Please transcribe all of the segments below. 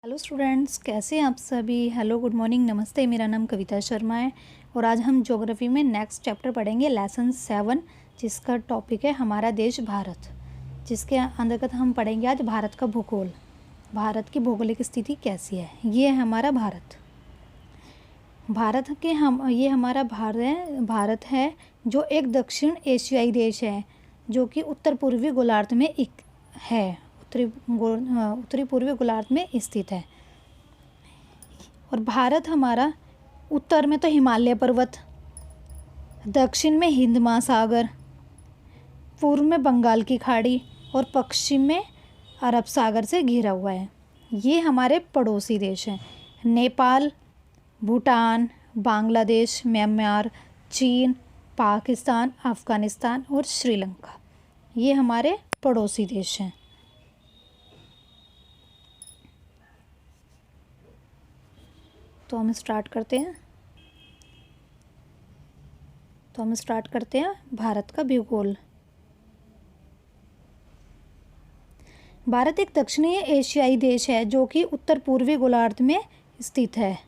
Hello students, कैसे हैं आप सभी। हेलो, गुड मॉर्निंग, नमस्ते। मेरा नाम कविता शर्मा है और आज हम ज्योग्राफी में नेक्स्ट चैप्टर पढ़ेंगे, लेसन 7, जिसका टॉपिक है हमारा देश भारत, जिसके अंतर्गत हम पढ़ेंगे आज भारत का भूगोल। भारत की भौगोलिक स्थिति कैसी है। ये है हमारा भारत। ये हमारा भारत है जो एक दक्षिण एशियाई देश है, जो कि उत्तर पूर्वी गोलार्ध में है। उत्तरी पूर्वी गोलार्ध में स्थित है। और भारत हमारा उत्तर में तो हिमालय पर्वत, दक्षिण में हिंद महासागर, पूर्व में बंगाल की खाड़ी और पश्चिम में अरब सागर से घिरा हुआ है। ये हमारे पड़ोसी देश हैं। नेपाल, भूटान, बांग्लादेश, म्यांमार, चीन, पाकिस्तान, अफ़गानिस्तान और श्रीलंका, ये हमारे पड़ोसी देश हैं। तो हम स्टार्ट करते हैं भारत का भूगोल। भारत एक दक्षिणी एशियाई देश है जो कि उत्तर पूर्वी गोलार्ध में स्थित है।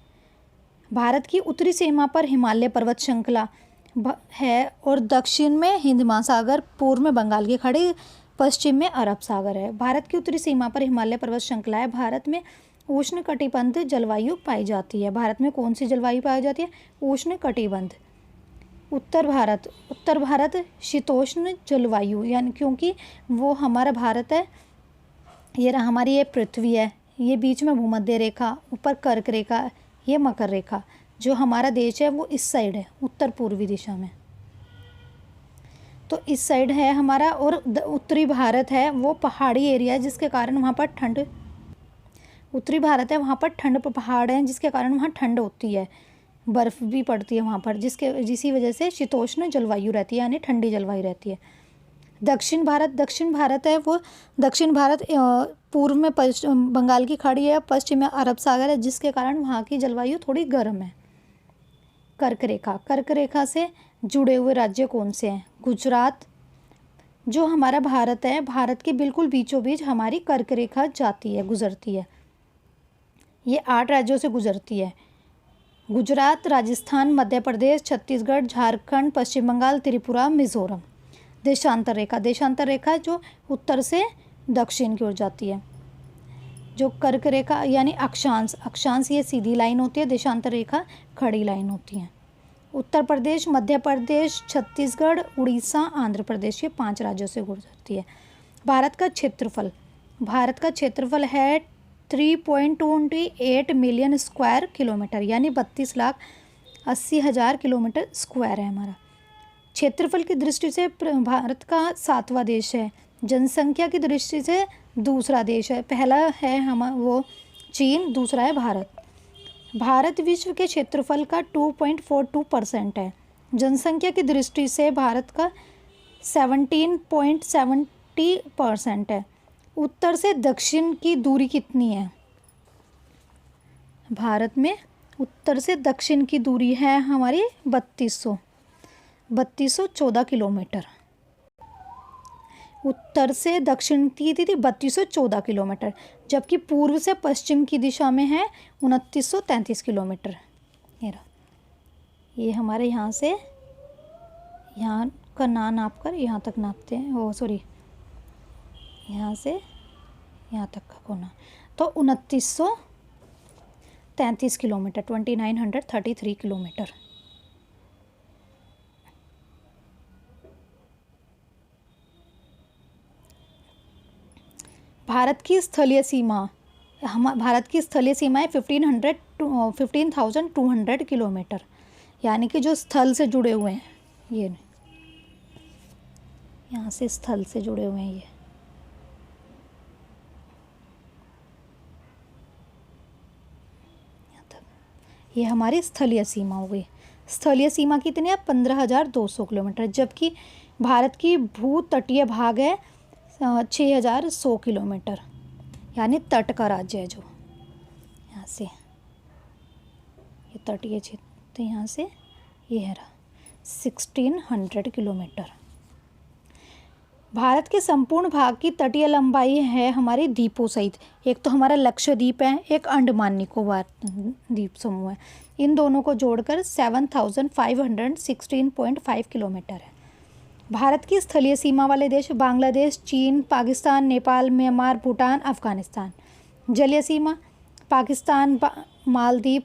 भारत की उत्तरी सीमा पर हिमालय पर्वत श्रृंखला है और दक्षिण में हिंद महासागर, पूर्व में बंगाल की खाड़ी, पश्चिम में अरब सागर है। भारत की उत्तरी सीमा पर हिमालय पर्वत श्रृंखला है। भारत में उष्ण कटिबंध जलवायु पाई जाती है। भारत में कौन सी जलवायु पाई जाती है? उष्ण कटिबंध। उत्तर भारत शीतोष्ण जलवायु, यानी क्योंकि वो हमारा भारत है, ये हमारी ये पृथ्वी है, ये बीच में भूमध्य रेखा, ऊपर कर्क रेखा, ये मकर रेखा। जो हमारा देश है वो इस साइड है, उत्तर पूर्वी दिशा में, तो इस साइड है हमारा। और उत्तरी भारत है वो पहाड़ी एरिया है, जिसके कारण वहाँ पर ठंड, उत्तरी भारत है वहाँ पर ठंड, पहाड़ हैं जिसके कारण वहाँ ठंड होती है, बर्फ़ भी पड़ती है वहाँ पर, जिसी वजह से शीतोष्ण जलवायु रहती है, यानी ठंडी जलवायु रहती है। दक्षिण भारत है वो, दक्षिण भारत पूर्व में बंगाल की खाड़ी है, पश्चिम में अरब सागर है, जिसके कारण वहाँ की जलवायु थोड़ी गर्म है। कर्क रेखा से जुड़े हुए राज्य कौन से हैं? गुजरात। जो हमारा भारत है, भारत के बिल्कुल बीचों बीच हमारी कर्क रेखा गुजरती है। ये 8 राज्यों से गुजरती है। गुजरात, राजस्थान, मध्य प्रदेश, छत्तीसगढ़, झारखंड, पश्चिम बंगाल, त्रिपुरा, मिजोरम। देशांतर रेखा जो उत्तर से दक्षिण की ओर जाती है। जो कर्क रेखा यानी अक्षांश ये सीधी लाइन होती है, देशांतर रेखा खड़ी लाइन होती है। उत्तर प्रदेश, मध्य प्रदेश, छत्तीसगढ़, उड़ीसा, आंध्र प्रदेश, ये 5 राज्यों से गुजरती है। भारत का क्षेत्रफल है 3.28 मिलियन स्क्वायर किलोमीटर, यानी 32,80,000 किलोमीटर स्क्वायर है हमारा। क्षेत्रफल की दृष्टि से भारत का 7वां देश है। जनसंख्या की दृष्टि से दूसरा देश है। पहला है वो चीन, दूसरा है भारत। भारत विश्व के क्षेत्रफल का 2.42% है। जनसंख्या की दृष्टि से भारत का 17.70% है। उत्तर से दक्षिण की दूरी कितनी है? भारत में उत्तर से दक्षिण की दूरी है हमारी 3214 किलोमीटर। उत्तर से दक्षिण की थी 3214 किलोमीटर, जबकि पूर्व से पश्चिम की दिशा में है 2933 किलोमीटर। ये हमारे यहाँ से यहाँ का नाप कर यहाँ तक नापते हैं, यहाँ से यहाँ तक का कोना, तो 2933 किलोमीटर, 2933 किलोमीटर। भारत की स्थलीय सीमा है 15,200 किलोमीटर, यानी कि जो स्थल से जुड़े हुए हैं, ये यहाँ से स्थल से जुड़े हुए हैं, ये हमारी स्थलीय सीमा हो गई। स्थलीय सीमा कितनी है? 15,200 किलोमीटर, जबकि भारत की भू तटीय भाग है 6,100 किलोमीटर, यानी तट का राज्य है। जो यहाँ से ये तटीय क्षेत्र, यहाँ से ये है 1600 किलोमीटर। भारत के संपूर्ण भाग की तटीय लंबाई है हमारे द्वीपों सहित, एक तो हमारा लक्षद्वीप है, एक अंडमान निकोबार द्वीप समूह है, इन दोनों को जोड़कर 7516.5 किलोमीटर है। भारत की स्थलीय सीमा वाले देश बांग्लादेश, चीन, पाकिस्तान, नेपाल, म्यांमार, भूटान, अफगानिस्तान। जलीय सीमा पाकिस्तान, मालदीव,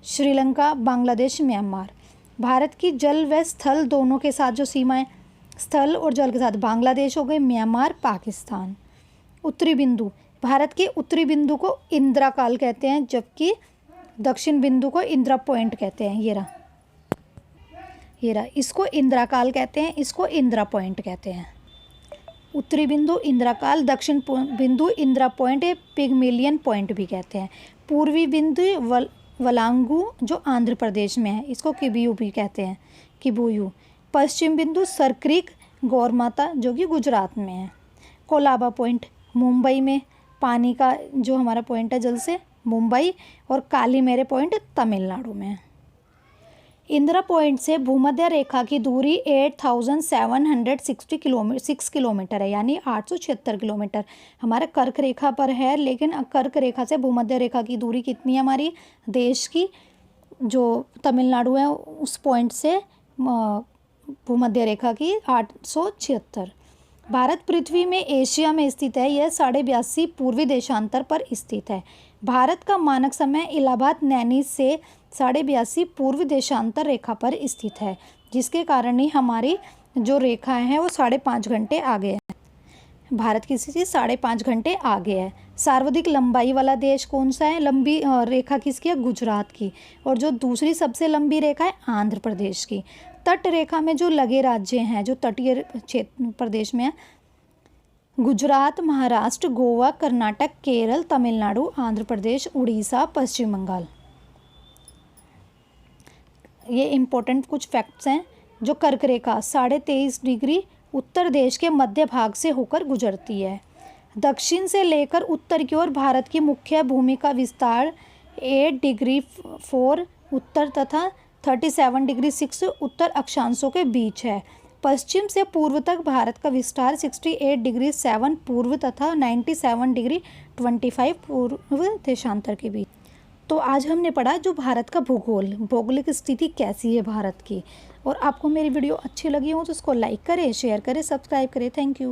श्रीलंका, बांग्लादेश, म्यांमार। भारत की जल व स्थल दोनों के साथ जो सीमाएं, स्थल और जल के साथ बांग्लादेश हो गए, म्यांमार, पाकिस्तान। उत्तरी बिंदु, भारत के उत्तरी बिंदु को इंदिरा काल कहते हैं, जबकि दक्षिण बिंदु को इंदिरा पॉइंट कहते हैं। ये रहा, इसको इंदिरा काल कहते हैं, इसको इंदिरा पॉइंट कहते हैं। उत्तरी बिंदु इंदिरा काल, दक्षिण बिंदु इंदिरा पॉइंट, पिगमेलियन पॉइंट भी कहते हैं। पूर्वी बिंदु वलांगू जो आंध्र प्रदेश में है, इसको किबियू भी कहते हैं, किबुयू। पश्चिम बिंदु सरक्रीक गौरमाता जो कि गुजरात में है। कोलाबा पॉइंट मुंबई में, पानी का जो हमारा पॉइंट है जल से, मुंबई। और कालीमेरे पॉइंट तमिलनाडु में है। इंदिरा पॉइंट से भूमध्य रेखा की दूरी 8760 किलोमीटर है, यानी 876 किलोमीटर हमारे कर्क रेखा पर है। लेकिन कर्क रेखा से भूमध्य रेखा की दूरी कितनी है हमारी देश की, जो तमिलनाडु है उस पॉइंट से भूमध्य रेखा की 876। भारत पृथ्वी में एशिया में स्थित है, यह 82.5 पूर्वी देशांतर पर स्थित है। भारत का मानक समय इलाहाबाद नैनी से 82.5 पूर्व देशांतर रेखा पर स्थित है, जिसके कारण ही हमारी जो रेखा है वो 5.5 घंटे आगे है। भारत की स्थिति 5.5 घंटे आगे है। सर्वाधिक लंबाई वाला देश कौन सा है, लंबी रेखा किसकी है, गुजरात की। और जो दूसरी सबसे लंबी रेखा है आंध्र प्रदेश की। तट रेखा में जो लगे राज्य हैं, जो तटीय क्षेत्र प्रदेश में है, गुजरात, महाराष्ट्र, गोवा, कर्नाटक, केरल, तमिलनाडु, आंध्र प्रदेश, उड़ीसा, पश्चिम बंगाल। ये इम्पोर्टेंट कुछ फैक्ट्स हैं। जो कर्क रेखा 23.5 डिग्री उत्तर देश के मध्य भाग से होकर गुजरती है। दक्षिण से लेकर उत्तर की ओर भारत की मुख्य भूमि का विस्तार 8 डिग्री 4 उत्तर तथा 37 डिग्री 6 उत्तर अक्षांशों के बीच है। पश्चिम से पूर्व तक भारत का विस्तार 68 डिग्री 7 पूर्व तथा 97 डिग्री 25 पूर्व देशांतर के बीच। तो आज हमने पढ़ा जो भारत का भौगोलिक स्थिति कैसी है भारत की। और आपको मेरी वीडियो अच्छी लगी हो तो उसको लाइक करें, शेयर करें, सब्सक्राइब करें। Thank you.